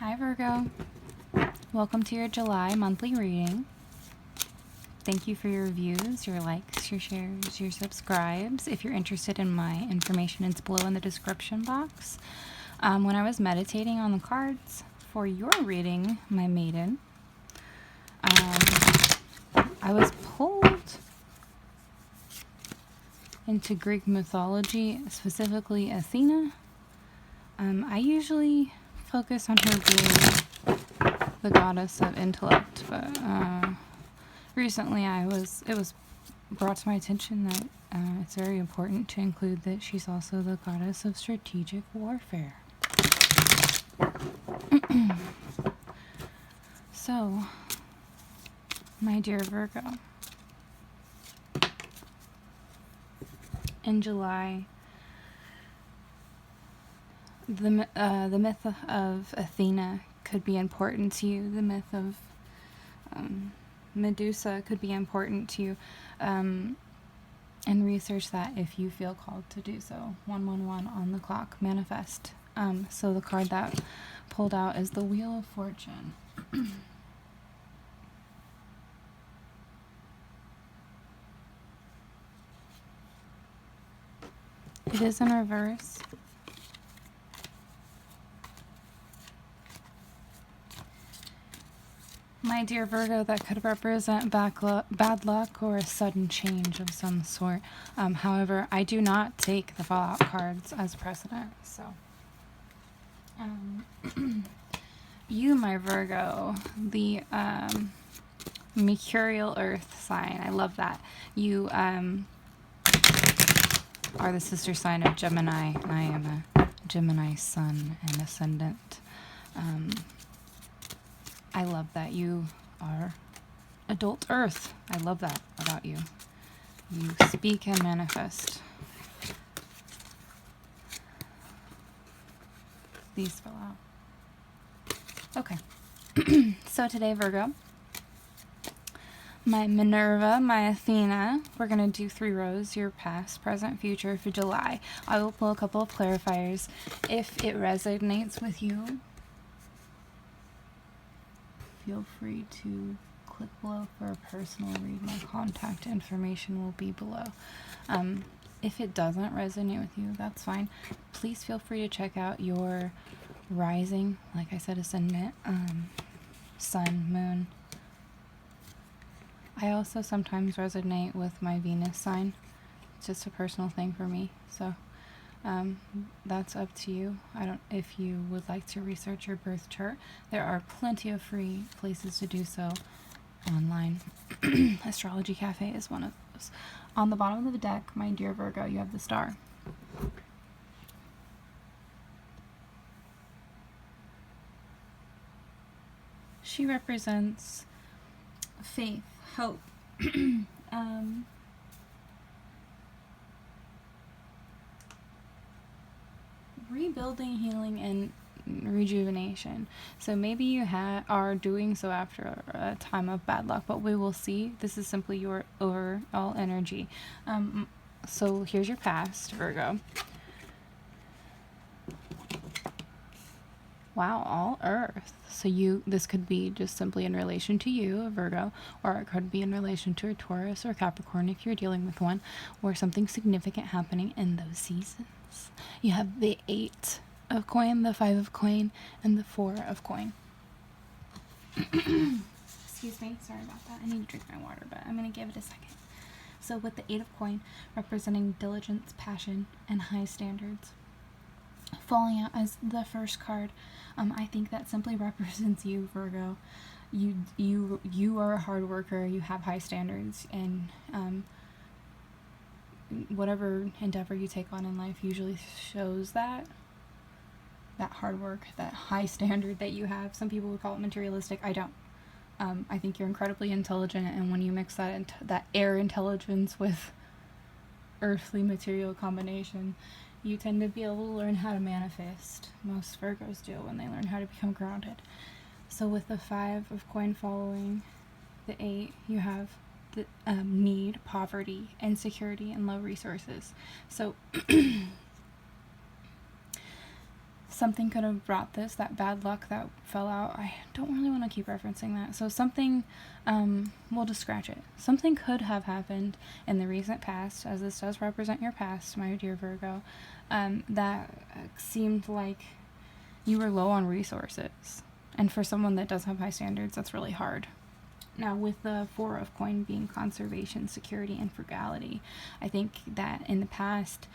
Hi Virgo, welcome to your July monthly reading. Thank you for your views, your likes, your shares, your subscribes. If you're interested in my information, it's below in the description box. When I was meditating on the cards for your reading, my maiden, I was pulled into Greek mythology, specifically Athena. I usually focus on her being the goddess of intellect, but recently it was brought to my attention that it's very important to include that she's also the goddess of strategic warfare. So, my dear Virgo, in July, the myth of Athena could be important to you. The myth of Medusa could be important to you. And research that if you feel called to do so. 111 on the clock. Manifest. So the card that pulled out is the Wheel of Fortune. It is in reverse. My dear Virgo, that could represent bad luck or a sudden change of some sort. However, I do not take the Fallout cards as precedent. So, you, my Virgo, the mercurial earth sign. I love that. You are the sister sign of Gemini, and I am a Gemini sun and ascendant. I love that you are adult earth. I love that about you. You speak and manifest. These fell out. Okay. So today, Virgo, my Minerva, my Athena, we're going to do 3 rows, your past, present, future for July. I will pull a couple of clarifiers. If it resonates with you, feel free to click below for a personal read. My contact information will be below. If it doesn't resonate with you, that's fine. Please feel free to check out your rising, like I said, ascendant, sun, moon. I also sometimes resonate with my Venus sign. It's just a personal thing for me. So that's up to you. If you would like to research your birth chart, there are plenty of free places to do so online. Astrology Cafe is one of those. On the bottom of the deck, my dear Virgo, you have the star. She represents faith, hope, rebuilding, healing, and rejuvenation. So maybe you are doing so after a time of bad luck, but we will see. This is simply your overall energy. So here's your past, Virgo. Wow, all earth. So this could be just simply in relation to you, a Virgo, or it could be in relation to a Taurus or Capricorn if you're dealing with one, or something significant happening in those seasons. You have the 8 of coin, the 5 of coin, and the 4 of coin. Excuse me, sorry about that. I need to drink my water, but I'm going to give it a second. So with the 8 of coin representing diligence, passion, and high standards, falling out as the first card, I think that simply represents you, Virgo. You are a hard worker. You have high standards, and whatever endeavor you take on in life usually shows that hard work, that high standard that you have. Some people would call it materialistic. I don't. I think you're incredibly intelligent, and when you mix that air intelligence with earthly material combination, you tend to be able to learn how to manifest. Most Virgos do when they learn how to become grounded. So with the 5 of coin following the 8, you have the need, poverty, insecurity, and low resources. So something could have brought this, that bad luck that fell out. I don't really want to keep referencing that. So something, we'll just scratch it. Something could have happened in the recent past, as this does represent your past, my dear Virgo, that seemed like you were low on resources. And for someone that does have high standards, that's really hard. Now, with the Four of Coin being conservation, security, and frugality, I think that in the past,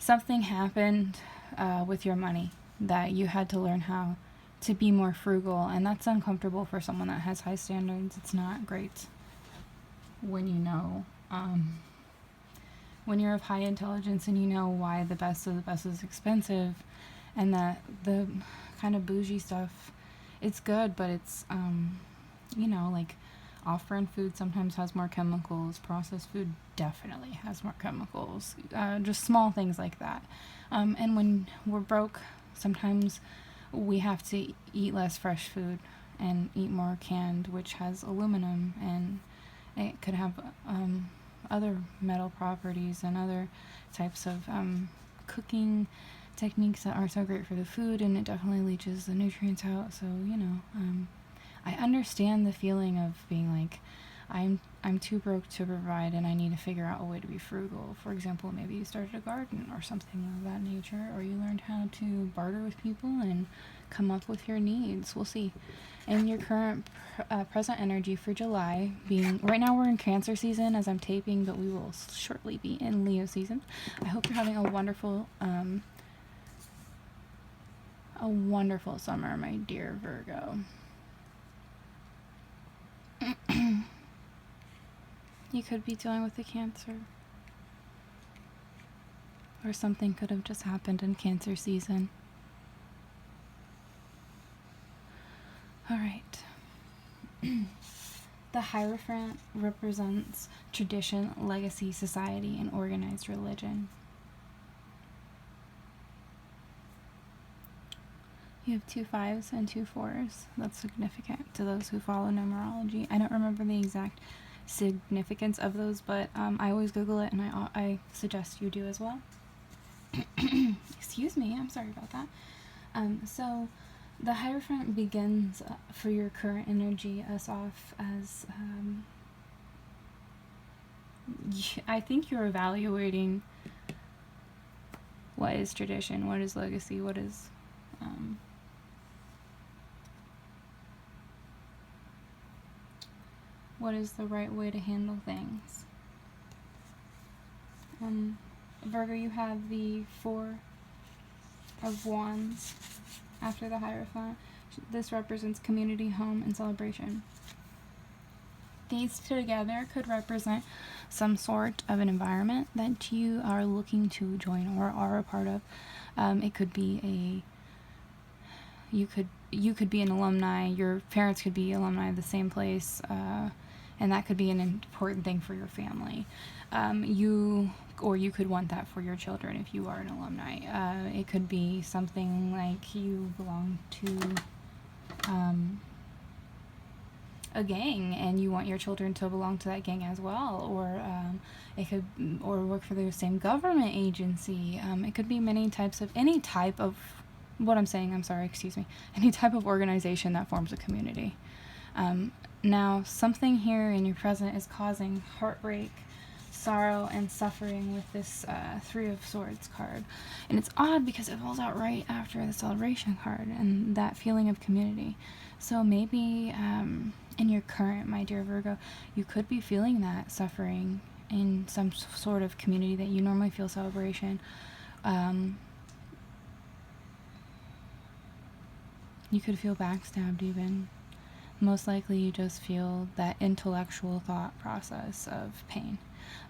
something happened with your money that you had to learn how to be more frugal, and that's uncomfortable for someone that has high standards. It's not great when you know, when you're of high intelligence and you know why the best of the best is expensive, and that the kind of bougie stuff, it's good, but it's, you know, like off-brand food sometimes has more chemicals. Processed food definitely has more chemicals. Just small things like that. And when we're broke, sometimes we have to eat less fresh food and eat more canned, which has aluminum, and it could have other metal properties and other types of cooking techniques that aren't so great for the food, and it definitely leaches the nutrients out. So, you know, I understand the feeling of being like, I'm too broke to provide, and I need to figure out a way to be frugal. For example, maybe you started a garden or something of that nature, or you learned how to barter with people and come up with your needs. We'll see. And your current present energy for July being, right now we're in Cancer season as I'm taping, but we will shortly be in Leo season. I hope you're having a wonderful summer, my dear Virgo. You could be dealing with a Cancer, or something could have just happened in Cancer season. All right. The Hierophant represents tradition, legacy, society, and organized religion. You have 2 5s and 2 4s. That's significant to those who follow numerology. I don't remember the exact significance of those, but I always Google it, and I suggest you do as well. Excuse me, I'm sorry about that. So the Hierophant begins for your current energy us off as I think you're evaluating what is tradition, what is legacy, what is the right way to handle things. Virgo, you have the 4 of Wands after the Hierophant. This represents community, home, and celebration. These together could represent some sort of an environment that you are looking to join or are a part of. It could be you could be an alumni, your parents could be alumni of the same place, and that could be an important thing for your family. You could want that for your children if you are an alumni. It could be something like you belong to a gang and you want your children to belong to that gang as well, or it could, or work for the same government agency. It could be any type of any type of organization that forms a community. Now, something here in your present is causing heartbreak, sorrow, and suffering with this 3 of Swords card. And it's odd because it falls out right after the celebration card and that feeling of community. So maybe in your current, my dear Virgo, you could be feeling that suffering in some sort of community that you normally feel celebration. You could feel backstabbed even. Most likely you just feel that intellectual thought process of pain.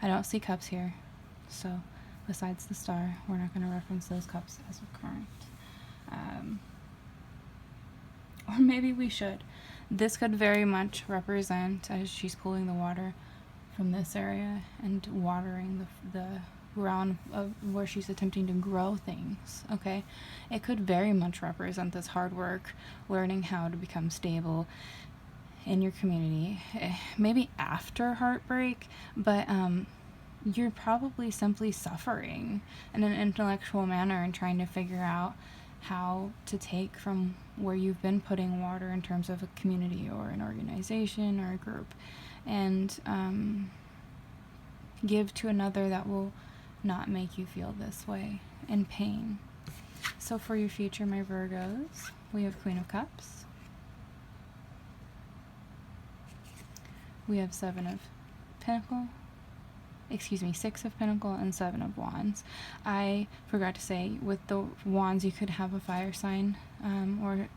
I don't see cups here, so besides the star, we're not going to reference those cups as of current. Or maybe we should. This could very much represent, as she's pulling the water from this area and watering the ground of where she's attempting to grow things, okay? It could very much represent this hard work, learning how to become stable in your community, maybe after heartbreak, but you're probably simply suffering in an intellectual manner and trying to figure out how to take from where you've been putting water in terms of a community or an organization or a group, and give to another that will not make you feel this way in pain. So for your future, my Virgos, we have Queen of Cups, we have Six of Pentacle and Seven of Wands. I forgot to say, with the Wands, you could have a fire sign, or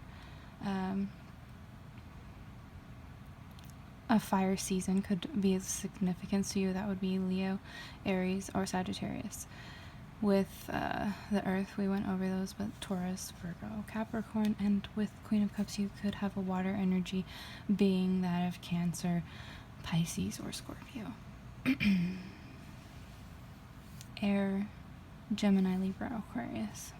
a fire season could be of significance to you. That would be Leo, Aries, or Sagittarius. With the Earth, we went over those, but Taurus, Virgo, Capricorn, and with Queen of Cups, you could have a water energy being that of Cancer, Pisces, or Scorpio. Air, Gemini, Libra, Aquarius.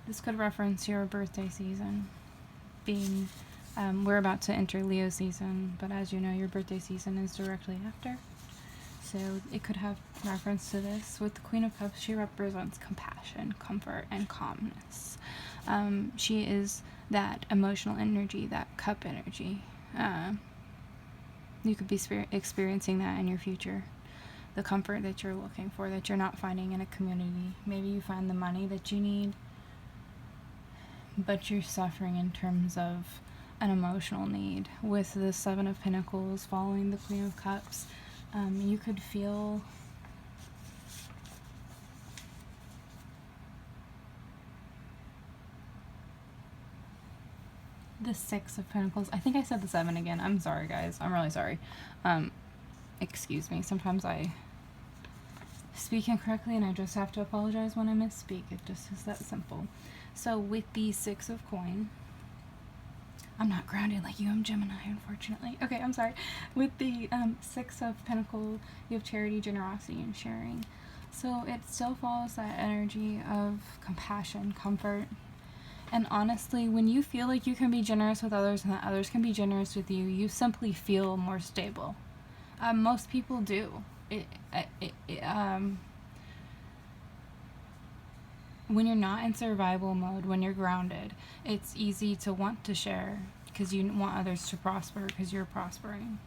This could reference your birthday season being, we're about to enter Leo season, but as you know, your birthday season is directly after. So it could have reference to this. With the Queen of Cups, she represents compassion, comfort, and calmness. She is that emotional energy, that cup energy. You could be experiencing that in your future. The comfort that you're looking for, that you're not finding in a community. Maybe you find the money that you need, but you're suffering in terms of an emotional need. With the Seven of Pentacles following the Queen of Cups, you could feel the Six of Pentacles. I think I said the Seven again. I'm sorry, guys. I'm really sorry. Excuse me. Sometimes I speak incorrectly and I just have to apologize when I misspeak. It just is that simple. So with the Six of Coin, I'm not grounded like you. I'm Gemini, unfortunately. Okay, I'm sorry. With the Six of Pentacles, you have charity, generosity, and sharing. So it still follows that energy of compassion, comfort. And honestly, when you feel like you can be generous with others and that others can be generous with you, you simply feel more stable. Most people do. When you're not in survival mode, when you're grounded, it's easy to want to share because you want others to prosper because you're prospering.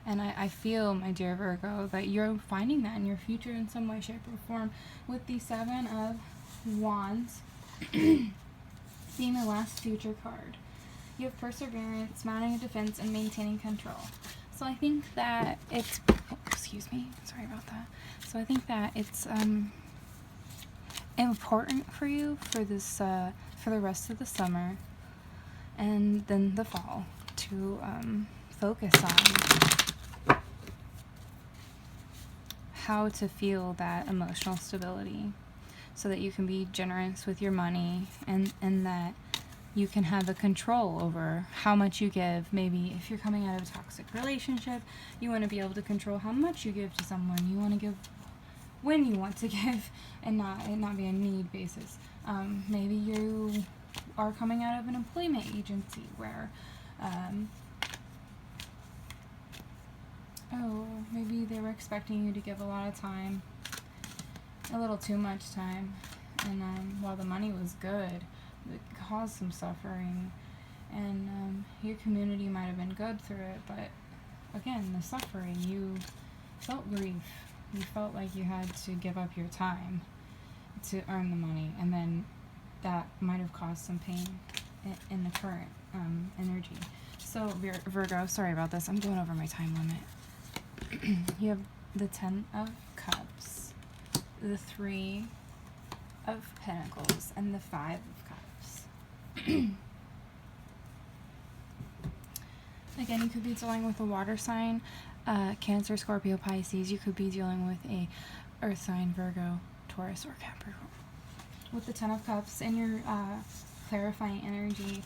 And I feel, my dear Virgo, that you're finding that in your future in some way, shape, or form. With the Seven of Wands being the last future card, you have perseverance, mounting a defense, and maintaining control. So I think that it's, excuse me, sorry about that. So I think that it's important for you for this for the rest of the summer and then the fall to focus on how to feel that emotional stability so that you can be generous with your money and that you can have a control over how much you give. Maybe if you're coming out of a toxic relationship, you want to be able to control how much you give to someone. You want to give when you want to give and not be a need basis. Maybe you are coming out of an employment agency where maybe they were expecting you to give a lot of time, a little too much time, and while the money was good, it caused some suffering, and your community might have been good through it, but again, the suffering, you felt grief. You felt like you had to give up your time to earn the money, and then that might have caused some pain in the current energy. So Virgo, sorry about this. I'm going over my time limit. You have the Ten of Cups, the Three of Pentacles, and the Five of Cups. Again, you could be dealing with a water sign, Cancer, Scorpio, Pisces. You could be dealing with a earth sign, Virgo, Taurus, or Capricorn. With the Ten of Cups and your clarifying energy,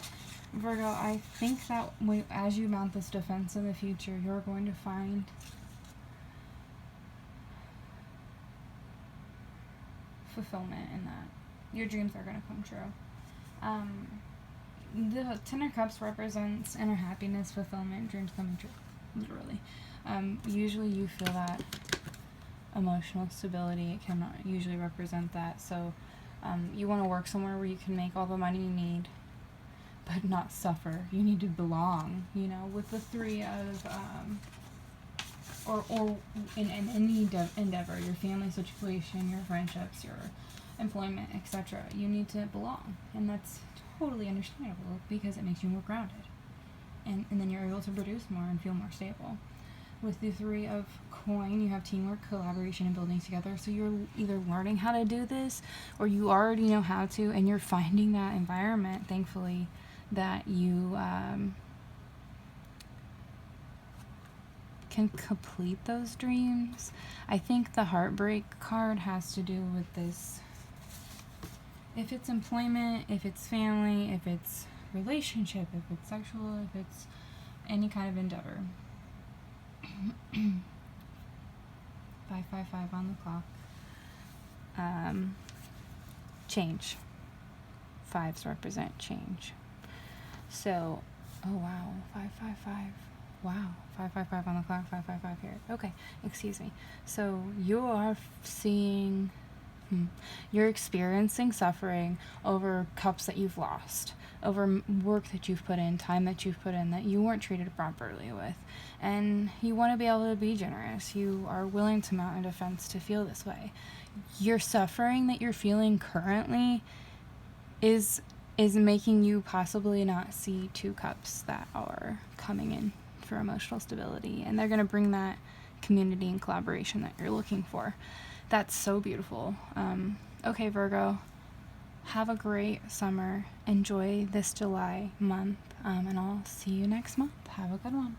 Virgo, I think that as you mount this defense in the future, you're going to find fulfillment in that. Your dreams are going to come true. The Ten of Cups represents inner happiness, fulfillment, dreams coming true, literally. Usually you feel that emotional stability. It can usually represent that. So you want to work somewhere where you can make all the money you need, but not suffer. You need to belong, you know, with the three of, or in any endeavor, your family situation, your friendships, your employment, etc. You need to belong. And that's totally understandable because it makes you more grounded. And then you're able to produce more and feel more stable. With the three of coin, you have teamwork, collaboration, and building together. So you're either learning how to do this, or you already know how to, and you're finding that environment, thankfully, that you can complete those dreams. I think the heartbreak card has to do with this. If it's employment, if it's family, if it's relationship, if it's sexual, if it's any kind of endeavor. 555 on the clock. Change. Fives represent change. So, oh wow, 555. Wow, 555 on the clock, 555 here. Okay, excuse me. So you are seeing, you're experiencing suffering over cups that you've lost, over work that you've put in, time that you've put in that you weren't treated properly with. And you want to be able to be generous. You are willing to mount a defense to feel this way. Your suffering that you're feeling currently is making you possibly not see two cups that are coming in for emotional stability. And they're going to bring that community and collaboration that you're looking for. That's so beautiful. Okay, Virgo. Have a great summer. Enjoy this July month. And I'll see you next month. Have a good one.